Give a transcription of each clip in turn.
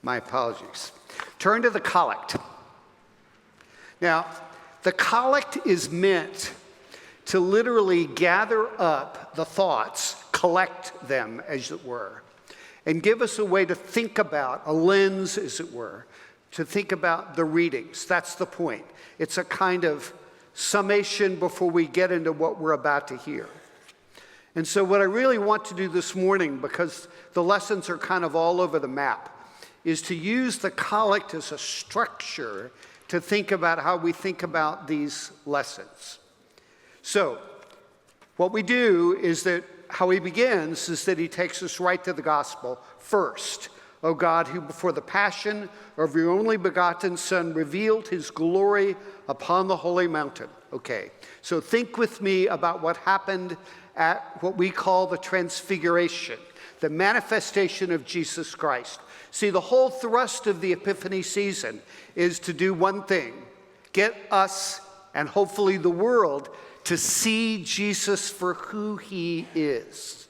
My apologies. Turn to the collect. Now, the collect is meant to literally gather up the thoughts, collect them, as it were, and give us a way to think about, a lens, as it were, to think about the readings. That's the point. It's a kind of summation before we get into what we're about to hear. And so what I really want to do this morning, because the lessons are kind of all over the map, is to use the collect as a structure to think about how we think about these lessons. So what we do is that how he begins is that he takes us right to the gospel first. O God, who before the passion of your only begotten Son revealed his glory upon the holy mountain. Okay, so think with me about what happened at what we call the Transfiguration, the manifestation of Jesus Christ. See, the whole thrust of the Epiphany season is to do one thing: get us and hopefully the world to see Jesus for who he is.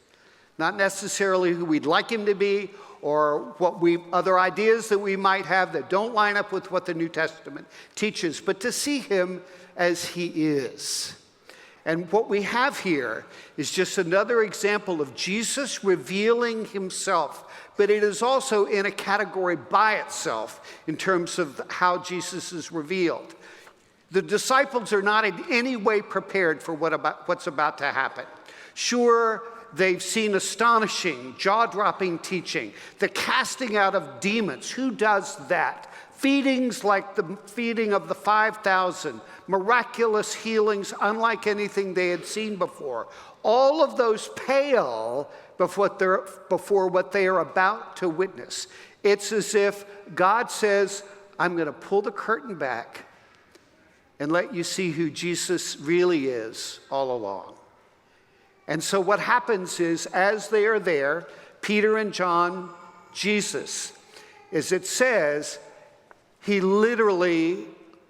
Not necessarily who we'd like him to be or other ideas that we might have that don't line up with what the New Testament teaches, but to see him as he is. And what we have here is just another example of Jesus revealing himself, but it is also in a category by itself in terms of how Jesus is revealed. The disciples are not in any way prepared for what's about to happen. Sure, they've seen astonishing, jaw-dropping teaching, the casting out of demons. Who does that? Feedings like the feeding of the 5,000, miraculous healings unlike anything they had seen before. All of those pale before what they are about to witness. It's as if God says, I'm going to pull the curtain back and let you see who Jesus really is all along. And so what happens is, as they are there, Peter and John, Jesus, as it says, he literally,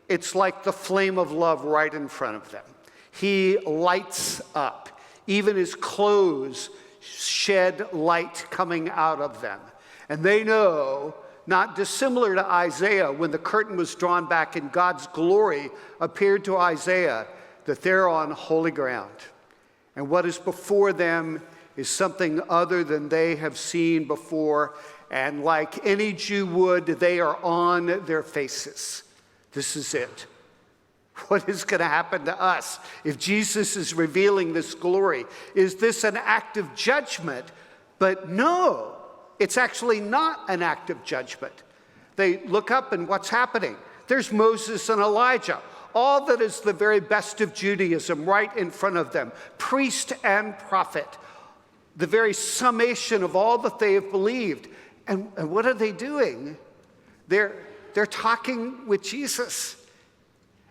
it's like the flame of love right in front of them. He lights up. Even his clothes shed light coming out of them. And they know, not dissimilar to Isaiah, when the curtain was drawn back and God's glory appeared to Isaiah, that they're on holy ground. And what is before them is something other than they have seen before. And like any Jew would, they are on their faces. This is it. What is going to happen to us if Jesus is revealing this glory? Is this an act of judgment? But no, it's actually not an act of judgment. They look up and what's happening? There's Moses and Elijah. All that is the very best of Judaism right in front of them. Priest and prophet. The very summation of all that they have believed. And what are they doing? They're talking with Jesus.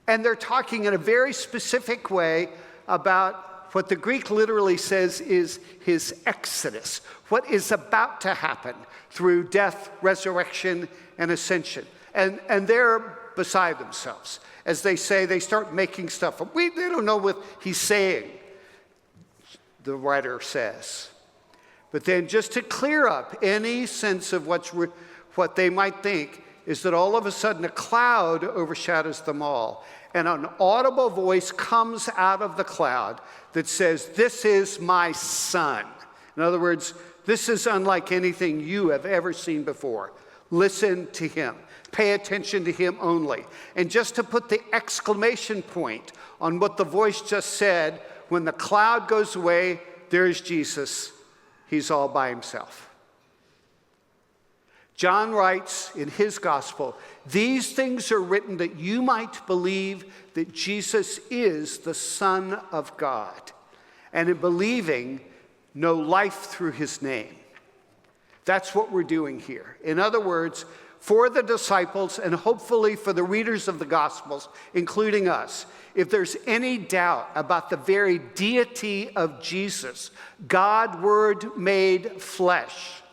And they're talking in a very specific way about what the Greek literally says is his exodus. What is about to happen through death, resurrection, and ascension. And they're beside themselves. As they say, they start making stuff up. They don't know what he's saying, the writer says. But then just to clear up any sense of what they might think is that all of a sudden a cloud overshadows them all. And an audible voice comes out of the cloud that says, "This is my son." In other words, this is unlike anything you have ever seen before. Listen to him. Pay attention to him only. And just to put the exclamation point on what the voice just said, when the cloud goes away, there's Jesus. He's all by himself. John writes in his gospel, "These things are written that you might believe that Jesus is the Son of God, and in believing, know life through his name." That's what we're doing here. In other words, for the disciples and hopefully for the readers of the Gospels, including us, if there's any doubt about the very deity of Jesus, God, Word made flesh,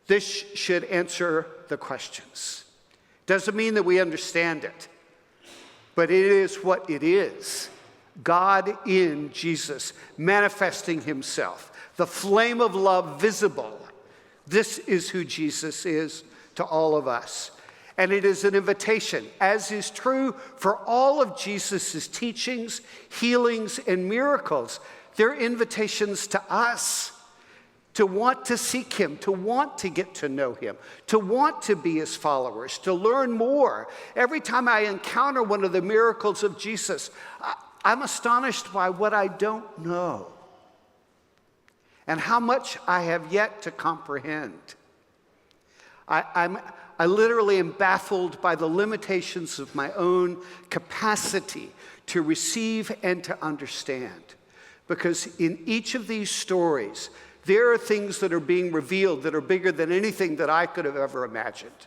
this should answer the questions. Doesn't mean that we understand it, but it is what it is. God in Jesus, manifesting himself, the flame of love visible. This is who Jesus is to all of us. And it is an invitation, as is true for all of Jesus' teachings, healings, and miracles. They're invitations to us to want to seek him, to want to get to know him, to want to be his followers, to learn more. Every time I encounter one of the miracles of Jesus, I'm astonished by what I don't know and how much I have yet to comprehend. I literally am baffled by the limitations of my own capacity to receive and to understand. Because in each of these stories, there are things that are being revealed that are bigger than anything that I could have ever imagined.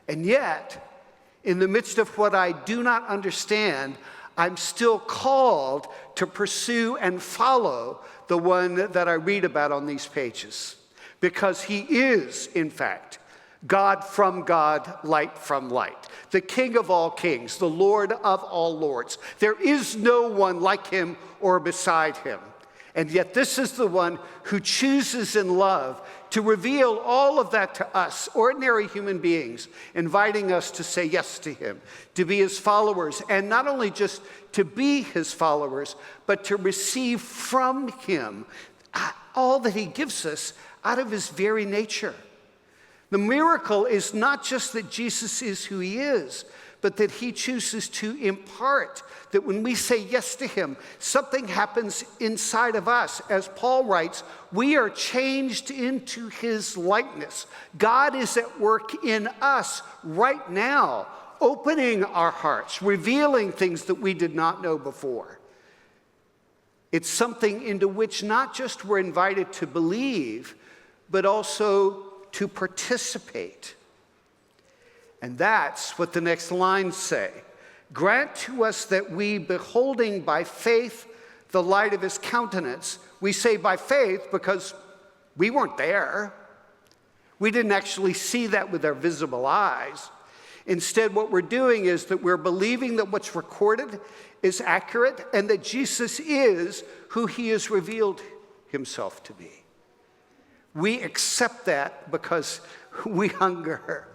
And yet, in the midst of what I do not understand, I'm still called to pursue and follow the one that I read about on these pages. Because he is, in fact, God from God, light from light, the King of all kings, the Lord of all lords. There is no one like him or beside him. And yet this is the one who chooses in love to reveal all of that to us, ordinary human beings, inviting us to say yes to him, to be his followers, and not only just to be his followers, but to receive from him all that he gives us out of his very nature. The miracle is not just that Jesus is who he is, but that he chooses to impart, that when we say yes to him, something happens inside of us. As Paul writes, we are changed into his likeness. God is at work in us right now, opening our hearts, revealing things that we did not know before. It's something into which not just we're invited to believe, but also to participate. And that's what the next lines say. Grant to us that we, beholding by faith the light of his countenance. We say by faith because we weren't there. We didn't actually see that with our visible eyes. Instead, what we're doing is that we're believing that what's recorded is accurate and that Jesus is who he has revealed himself to be. We accept that because we hunger.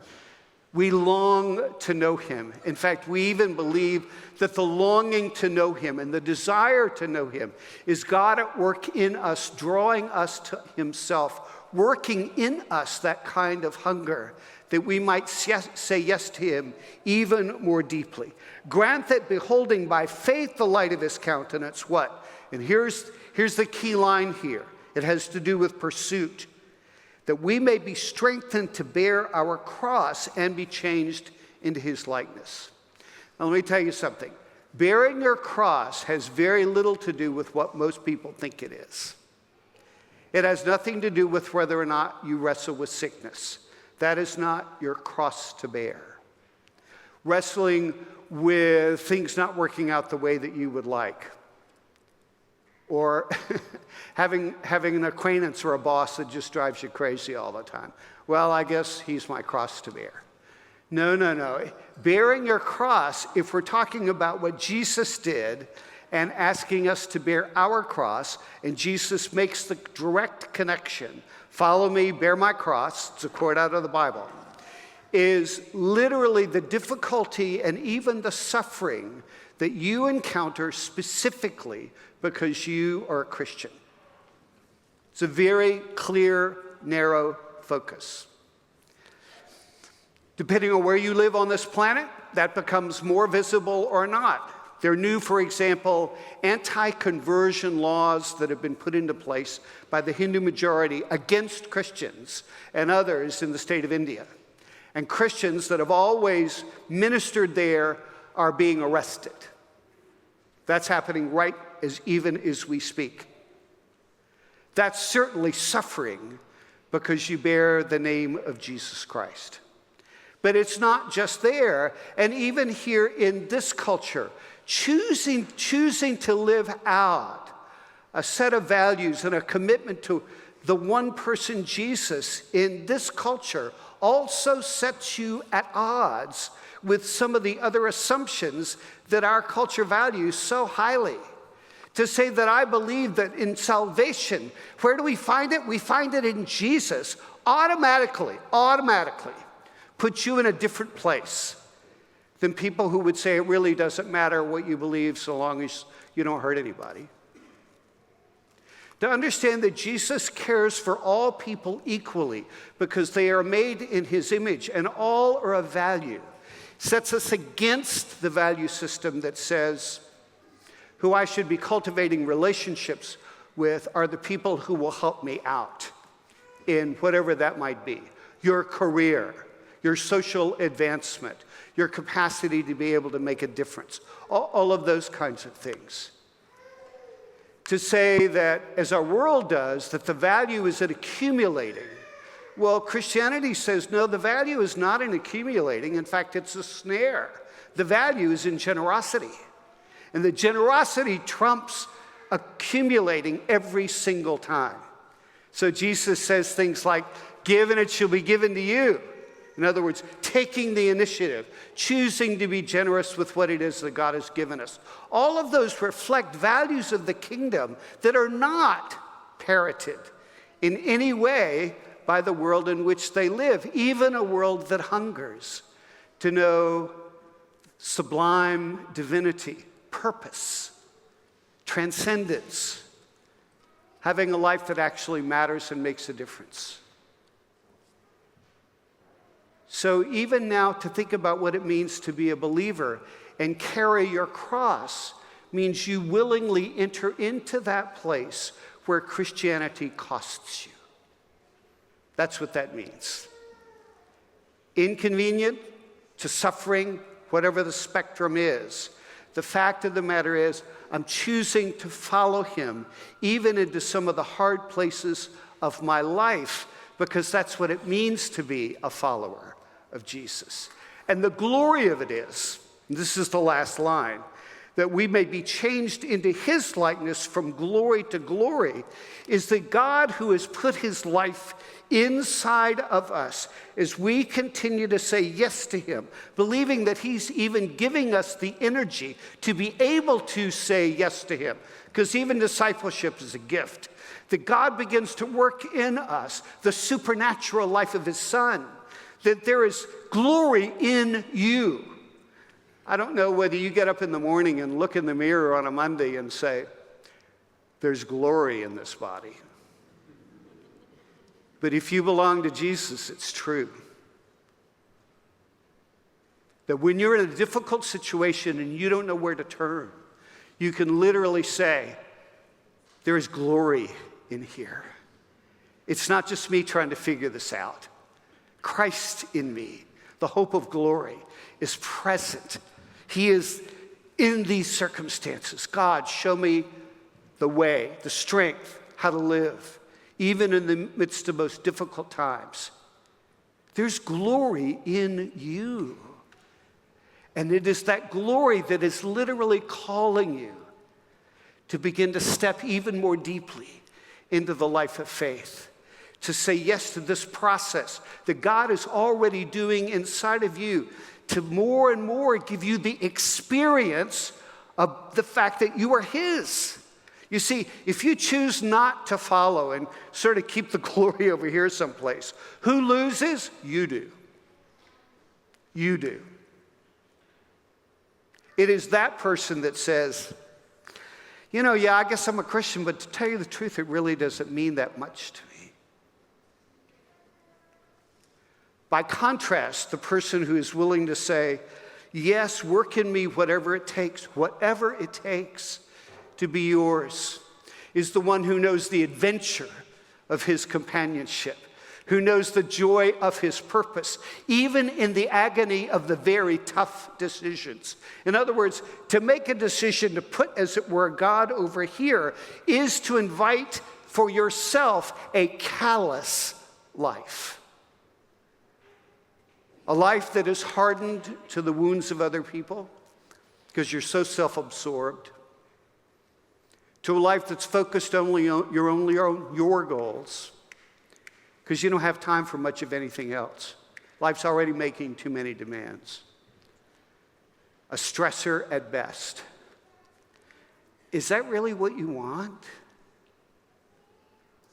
We long to know him. In fact, we even believe that the longing to know him and the desire to know him is God at work in us, drawing us to himself, working in us that kind of hunger that we might say yes to him even more deeply. Grant that beholding by faith the light of his countenance, what? And here's the key line here. It has to do with pursuit. That we may be strengthened to bear our cross and be changed into his likeness. Now let me tell you something. Bearing your cross has very little to do with what most people think it is. It has nothing to do with whether or not you wrestle with sickness. That is not your cross to bear. Wrestling with things not working out the way that you would like. Or having an acquaintance or a boss that just drives you crazy all the time. Well, I guess he's my cross to bear. No. Bearing your cross, if we're talking about what Jesus did and asking us to bear our cross, and Jesus makes the direct connection, follow me, bear my cross, it's a quote out of the Bible, is literally the difficulty and even the suffering that you encounter specifically because you are a Christian. It's a very clear, narrow focus. Depending on where you live on this planet, that becomes more visible or not. There are new, for example, anti-conversion laws that have been put into place by the Hindu majority against Christians and others in the state of India. And Christians that have always ministered there are being arrested. That's happening right even as we speak. That's certainly suffering because you bear the name of Jesus Christ. But it's not just there. And even here in this culture, choosing to live out a set of values and a commitment to the one person Jesus in this culture also sets you at odds with some of the other assumptions that our culture values so highly. To say that I believe that in salvation, where do we find it? We find it in Jesus automatically puts you in a different place than people who would say it really doesn't matter what you believe so long as you don't hurt anybody. To understand that Jesus cares for all people equally because they are made in his image and all are of value, sets us against the value system that says who I should be cultivating relationships with are the people who will help me out in whatever that might be. Your career, your social advancement, your capacity to be able to make a difference, all of those kinds of things. To say that, as our world does, that the value is in accumulating. Well, Christianity says, no, the value is not in accumulating. In fact, it's a snare. The value is in generosity. And the generosity trumps accumulating every single time. So Jesus says things like, give and it shall be given to you. In other words, taking the initiative, choosing to be generous with what it is that God has given us. All of those reflect values of the kingdom that are not parroted in any way by the world in which they live, even a world that hungers to know sublime divinity, purpose, transcendence, having a life that actually matters and makes a difference. So even now, to think about what it means to be a believer and carry your cross means you willingly enter into that place where Christianity costs you. That's what that means. Inconvenient to suffering, whatever the spectrum is. The fact of the matter is, I'm choosing to follow him, even into some of the hard places of my life, because that's what it means to be a follower of Jesus. And the glory of it is, and this is the last line, that we may be changed into his likeness from glory to glory, is that God, who has put his life inside of us, as we continue to say yes to him, believing that he's even giving us the energy to be able to say yes to him, because even discipleship is a gift, that God begins to work in us the supernatural life of his Son, that there is glory in you. I don't know whether you get up in the morning and look in the mirror on a Monday and say, there's glory in this body. But if you belong to Jesus, it's true. That when you're in a difficult situation and you don't know where to turn, you can literally say, there is glory in here. It's not just me trying to figure this out. Christ in me, the hope of glory, is present. He is in these circumstances. God, show me the way, the strength, how to live, even in the midst of most difficult times. There's glory in you. And it is that glory that is literally calling you to begin to step even more deeply into the life of faith, to say yes to this process that God is already doing inside of you, to more and more give you the experience of the fact that you are his. You see, if you choose not to follow and sort of keep the glory over here someplace, who loses? You do. You do. It is that person that says, yeah, I guess I'm a Christian, but to tell you the truth, it really doesn't mean that much to me. By contrast, the person who is willing to say, yes, work in me whatever it takes to be yours, is the one who knows the adventure of his companionship, who knows the joy of his purpose, even in the agony of the very tough decisions. In other words, to make a decision to put, as it were, God over here is to invite for yourself a callous life. A life that is hardened to the wounds of other people because you're so self-absorbed. To a life that's focused only on your goals because you don't have time for much of anything else. Life's already making too many demands. A stressor at best. Is that really what you want?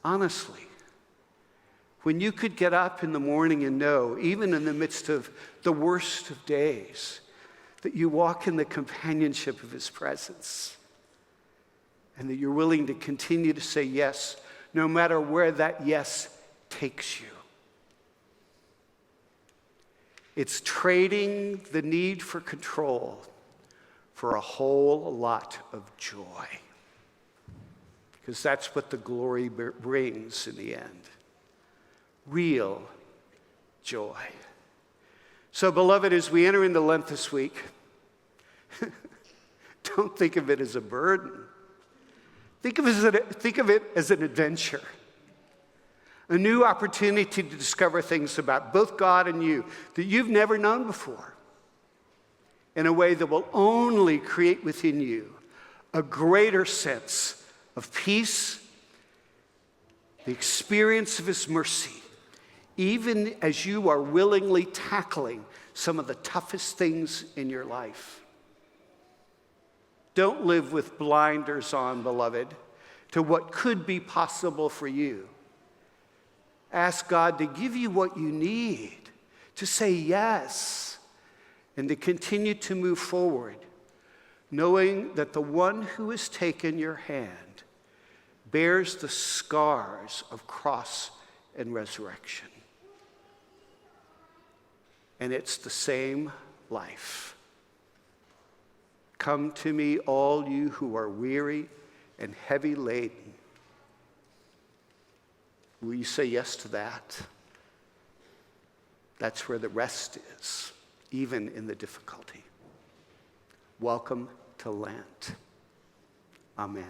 Honestly, when you could get up in the morning and know, even in the midst of the worst of days, that you walk in the companionship of his presence, and that you're willing to continue to say yes, no matter where that yes takes you. It's trading the need for control for a whole lot of joy. Because that's what the glory brings in the end. Real joy. So, beloved, as we enter into Lent this week, don't think of it as a burden. Think of it as an adventure. A new opportunity to discover things about both God and you that you've never known before, in a way that will only create within you a greater sense of peace, the experience of his mercy, even as you are willingly tackling some of the toughest things in your life. Don't live with blinders on, beloved, to what could be possible for you. Ask God to give you what you need, to say yes, and to continue to move forward, knowing that the one who has taken your hand bears the scars of cross and resurrection. And it's the same life. Come to me, all you who are weary and heavy laden. Will you say yes to that? That's where the rest is, even in the difficulty. Welcome to Lent. Amen.